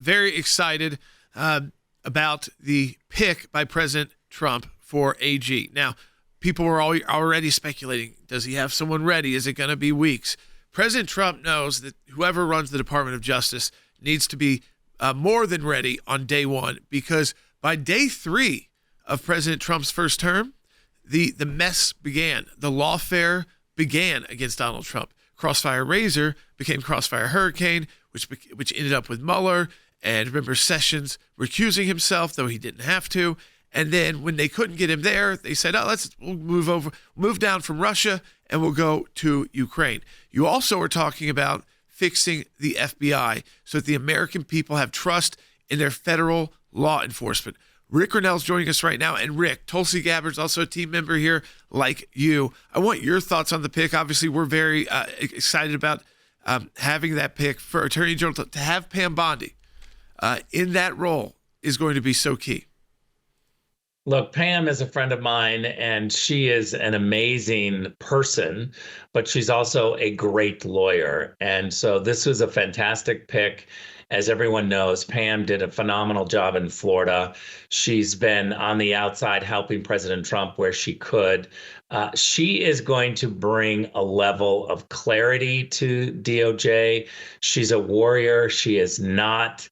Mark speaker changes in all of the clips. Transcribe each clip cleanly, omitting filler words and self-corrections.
Speaker 1: very excited about the pick by President Trump for AG. Now, people were already speculating, does he have someone ready? Is it going to be weeks? President Trump knows that whoever runs the Department of Justice needs to be more than ready on day one, because by day 3 of President Trump's first term, the mess began. The lawfare began against Donald Trump. Crossfire Razor became Crossfire Hurricane, which ended up with Mueller. And remember, Sessions recusing himself, though he didn't have to. And then when they couldn't get him there, they said, we'll move down from Russia, and we'll go to Ukraine. You also are talking about fixing the FBI so that the American people have trust in their federal law enforcement. Rick Grenell's joining us right now. And Rick, Tulsi Gabbard's also a team member here like you. I want your thoughts on the pick. Obviously, we're very excited about having that pick for Attorney General. To have Pam Bondi in that role is going to be so key.
Speaker 2: Look, Pam is a friend of mine, and she is an amazing person, but she's also a great lawyer. And so this was a fantastic pick. As everyone knows, Pam did a phenomenal job in Florida. She's been on the outside helping President Trump where she could. She is going to bring a level of clarity to DOJ. She's a warrior. She is not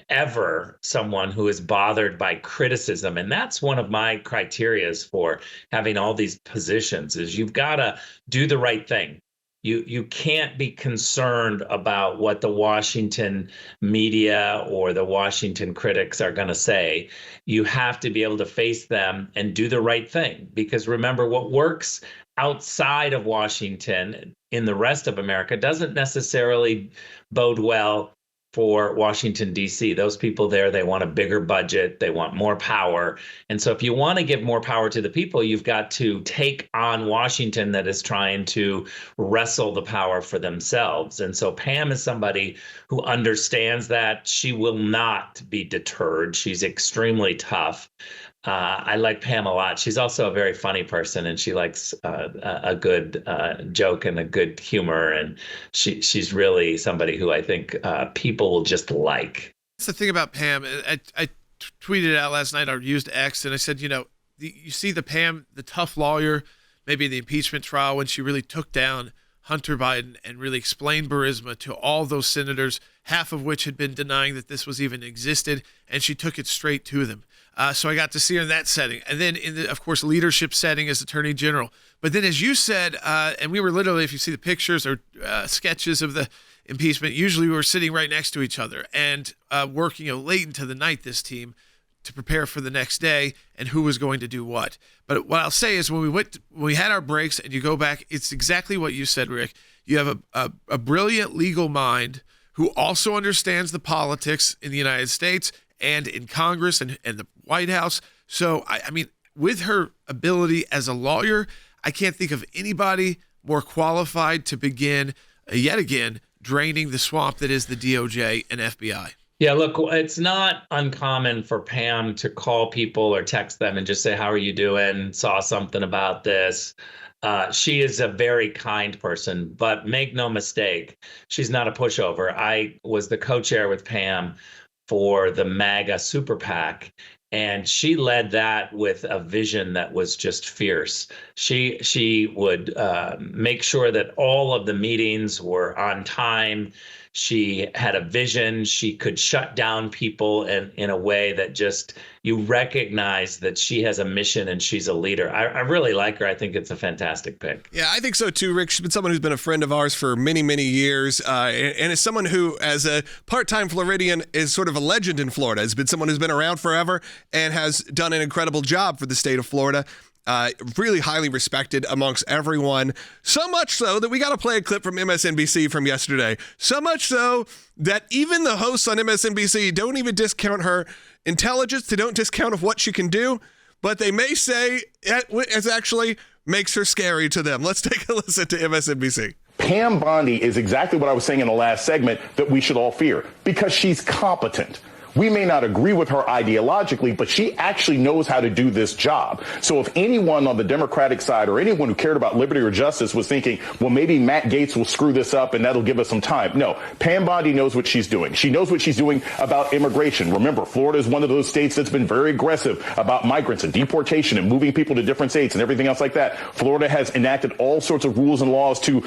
Speaker 2: ever someone who is bothered by criticism. And that's one of my criterias for having all these positions, is you've got to do the right thing. You can't be concerned about what the Washington media or the Washington critics are going to say. You have to be able to face them and do the right thing. Because remember, what works outside of Washington in the rest of America doesn't necessarily bode well for Washington, D.C. Those people there, they want a bigger budget. They want more power. And so if you want to give more power to the people, you've got to take on Washington that is trying to wrestle the power for themselves. And so Pam is somebody who understands that. She will not be deterred. She's extremely tough. I like Pam a lot. She's also a very funny person, and she likes a good joke and a good humor. And she's really somebody who I think people will just like.
Speaker 1: That's the thing about Pam. I tweeted out last night, I used X, and I said, you see the Pam, the tough lawyer, maybe in the impeachment trial when she really took down Hunter Biden and really explained Burisma to all those senators, half of which had been denying that this was even existed, and she took it straight to them. So I got to see her in that setting. And then in the, of course, leadership setting as Attorney General. But then as you said, and we were literally, if you see the pictures or sketches of the impeachment, usually we were sitting right next to each other and working late into the night, this team, to prepare for the next day and who was going to do what. But what I'll say is when we had our breaks and you go back, it's exactly what you said, Rick. You have a brilliant legal mind who also understands the politics in the United States and in Congress and the White House. So, I mean, with her ability as a lawyer, I can't think of anybody more qualified to begin, yet again, draining the swamp that is the DOJ and FBI.
Speaker 2: Yeah, look, it's not uncommon for Pam to call people or text them and just say, how are you doing? Saw something about this. She is a very kind person, but make no mistake, she's not a pushover. I was the co-chair with Pam for the MAGA Super PAC, and she led that with a vision that was just fierce. She would make sure that all of the meetings were on time. She had a vision. She could shut down people in a way that just, you recognize that she has a mission and she's a leader. I really like her. I think it's a fantastic pick.
Speaker 3: Yeah, I think so too, Rick. She's been someone who's been a friend of ours for many, many years, and is someone who, as a part-time Floridian, is sort of a legend in Florida. Has been someone who's been around forever and has done an incredible job for the state of Florida. Really highly respected amongst everyone. So much so that we got to play a clip from MSNBC from yesterday. So much so that even the hosts on MSNBC don't even discount her intelligence. They don't discount of what she can do, but they may say it actually makes her scary to them. Let's take a listen to MSNBC.
Speaker 4: Pam Bondi is exactly what I was saying in the last segment that we should all fear, because she's competent. We may not agree with her ideologically, but she actually knows how to do this job. So if anyone on the Democratic side or anyone who cared about liberty or justice was thinking, well, maybe Matt Gaetz will screw this up and that'll give us some time. No, Pam Bondi knows what she's doing. She knows what she's doing about immigration. Remember, Florida is one of those states that's been very aggressive about migrants and deportation and moving people to different states and everything else like that. Florida has enacted all sorts of rules and laws to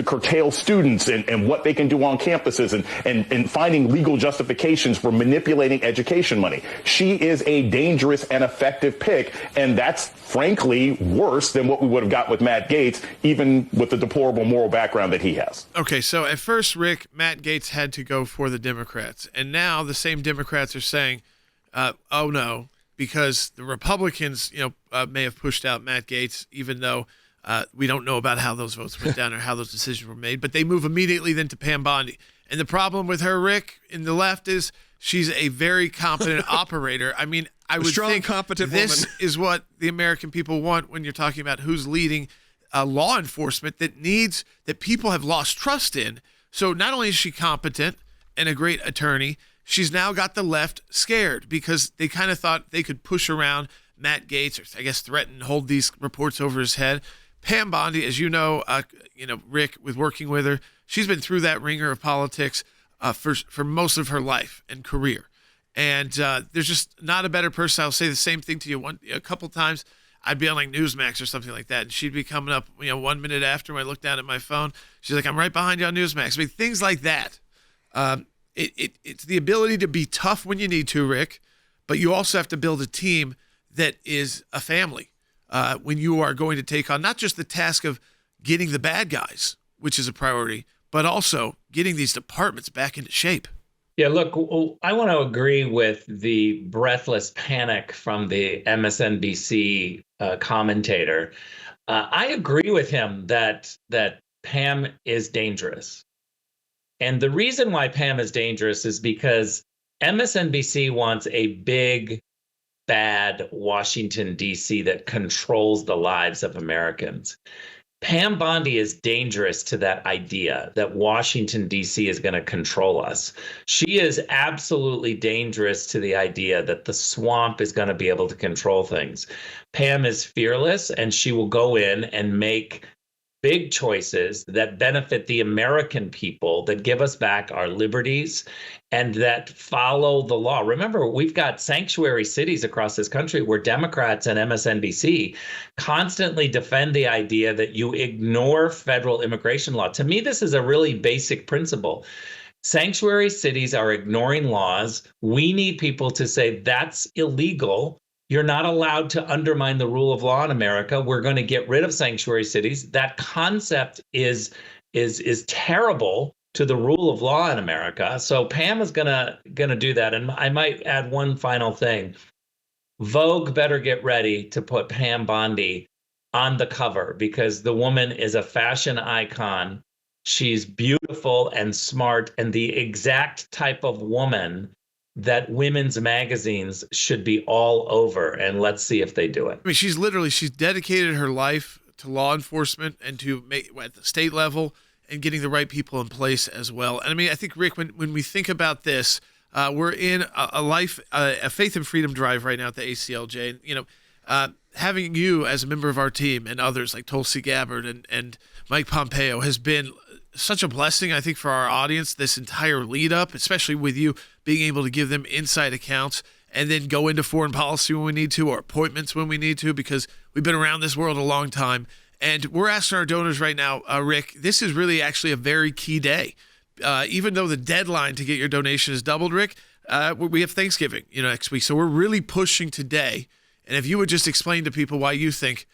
Speaker 4: curtail students and what they can do on campuses and finding legal justifications for manipulating education money. She is a dangerous and effective pick, and that's frankly worse than what we would have got with Matt Gaetz, even with the deplorable moral background that he has.
Speaker 1: Okay, so at first, Rick, Matt Gaetz had to go for the Democrats, and now the same Democrats are saying, oh no, because the Republicans, may have pushed out Matt Gaetz, even though we don't know about how those votes went down or how those decisions were made, but they move immediately then to Pam Bondi. And the problem with her, Rick, in the left is she's a very competent operator. I mean, I would
Speaker 3: strong,
Speaker 1: think
Speaker 3: competent
Speaker 1: this
Speaker 3: woman
Speaker 1: is what the American people want when you're talking about who's leading law enforcement that people have lost trust in. So not only is she competent and a great attorney, she's now got the left scared because they kind of thought they could push around Matt Gaetz or I guess threaten, hold these reports over his head. Pam Bondi, as you know, Rick, with working with her, she's been through that ringer of politics for most of her life and career. And there's just not a better person. I'll say the same thing to you a couple times. I'd be on like Newsmax or something like that, and she'd be coming up, 1 minute after when I look down at my phone. She's like, I'm right behind you on Newsmax. I mean, things like that. It's the ability to be tough when you need to, Rick, but you also have to build a team that is a family when you are going to take on not just the task of getting the bad guys, which is a priority, but also getting these departments back into shape.
Speaker 2: Yeah, look, I want to agree with the breathless panic from the MSNBC commentator. I agree with him that Pam is dangerous. And the reason why Pam is dangerous is because MSNBC wants a big, bad Washington, D.C. that controls the lives of Americans. Pam Bondi is dangerous to that idea that Washington, D.C. is going to control us. She is absolutely dangerous to the idea that the swamp is going to be able to control things. Pam is fearless, and she will go in and make big choices that benefit the American people, that give us back our liberties, and that follow the law. Remember, we've got sanctuary cities across this country where Democrats and MSNBC constantly defend the idea that you ignore federal immigration law. To me, this is a really basic principle. Sanctuary cities are ignoring laws. We need people to say that's illegal. You're not allowed to undermine the rule of law in America. We're going to get rid of sanctuary cities. That concept is terrible to the rule of law in America. So Pam is gonna do that. And I might add one final thing. Vogue better get ready to put Pam Bondi on the cover because the woman is a fashion icon. She's beautiful and smart and the exact type of woman that women's magazines should be all over, and let's see if they do it.
Speaker 1: I mean, she's dedicated her life to law enforcement and to make at the state level and getting the right people in place as well. And I mean, I think, Rick, when we think about this, we're in a faith and freedom drive right now at the ACLJ. And, having you as a member of our team and others like Tulsi Gabbard and Mike Pompeo has been such a blessing, I think, for our audience, this entire lead up, especially with you being able to give them inside accounts and then go into foreign policy when we need to or appointments when we need to, because we've been around this world a long time. And we're asking our donors right now, Rick, this is really actually a very key day. Even though the deadline to get your donation is doubled, Rick, we have Thanksgiving, next week. So we're really pushing today. And if you would just explain to people why you think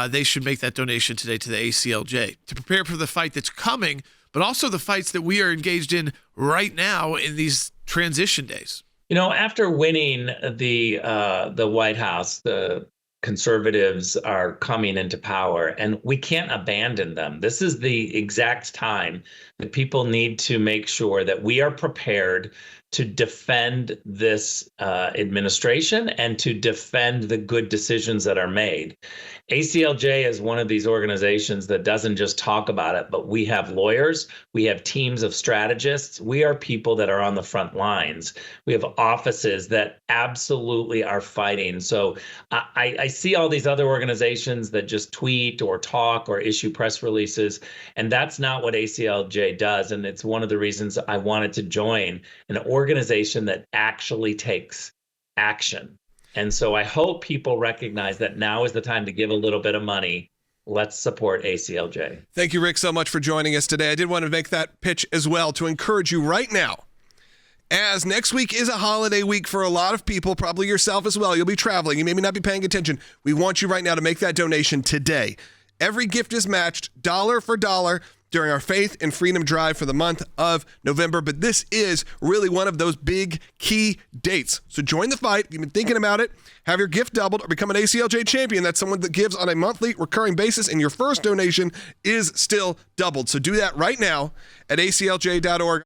Speaker 1: they should make that donation today to the ACLJ to prepare for the fight that's coming, but also the fights that we are engaged in right now in these transition days.
Speaker 2: After winning the White House, the conservatives are coming into power, and we can't abandon them. This is the exact time that people need to make sure that we are prepared to defend this administration and to defend the good decisions that are made. ACLJ is one of these organizations that doesn't just talk about it, but we have lawyers, we have teams of strategists, we are people that are on the front lines. We have offices that absolutely are fighting. So I see all these other organizations that just tweet or talk or issue press releases, and that's not what ACLJ does. And it's one of the reasons I wanted to join an organization that actually takes action. And so I hope people recognize that now is the time to give a little bit of money. Let's support ACLJ.
Speaker 3: Thank you, Rick, so much for joining us today. I did want to make that pitch as well to encourage you right now. As next week is a holiday week for a lot of people, probably yourself as well. You'll be traveling. You may not be paying attention. We want you right now to make that donation today. Every gift is matched dollar for dollar during our Faith and Freedom Drive for the month of November. But this is really one of those big key dates. So join the fight. If you've been thinking about it, have your gift doubled or become an ACLJ champion. That's someone that gives on a monthly recurring basis, and your first donation is still doubled. So do that right now at aclj.org.